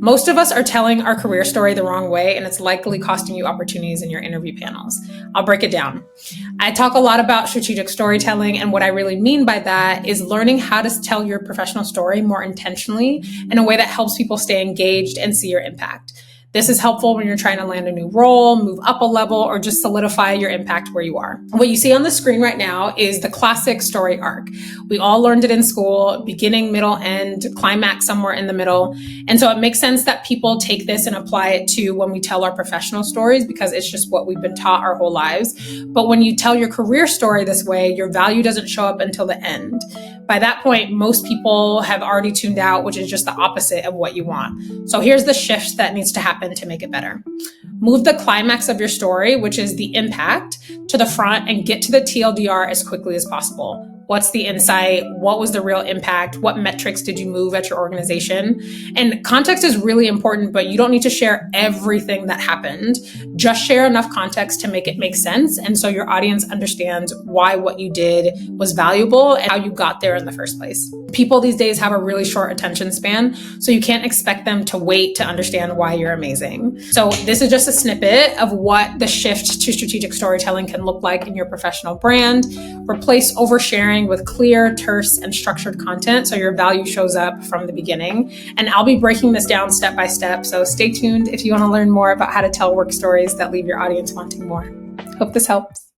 Most of us are telling our career story the wrong way, and it's likely costing you opportunities in your interview panels. I'll break it down. I talk a lot about strategic storytelling, and what I really mean by that is learning how to tell your professional story more intentionally in a way that helps people stay engaged and see your impact. This is helpful when you're trying to land a new role, move up a level, or just solidify your impact where you are. What you see on the screen right now is the classic story arc. We all learned it in school: beginning, middle, end, climax somewhere in the middle. And so it makes sense that people take this and apply it to when we tell our professional stories, because it's just what we've been taught our whole lives. But when you tell your career story this way, your value doesn't show up until the end. By that point, most people have already tuned out, which is just the opposite of what you want. So here's the shift that needs to happen to make it better. Move the climax of your story, which is the impact, to the front and get to the TLDR as quickly as possible. What's the insight? What was the real impact? What metrics did you move at your organization? And context is really important, but you don't need to share everything that happened. Just share enough context to make it make sense, and so your audience understands why what you did was valuable and how you got there in the first place. People these days have a really short attention span, so you can't expect them to wait to understand why you're amazing. So this is just a snippet of what the shift to strategic storytelling can look like in your professional brand. Replace oversharing with clear, terse, and structured content so your value shows up from the beginning. And I'll be breaking this down step by step, so stay tuned if you want to learn more about how to tell work stories that leave your audience wanting more. Hope this helps.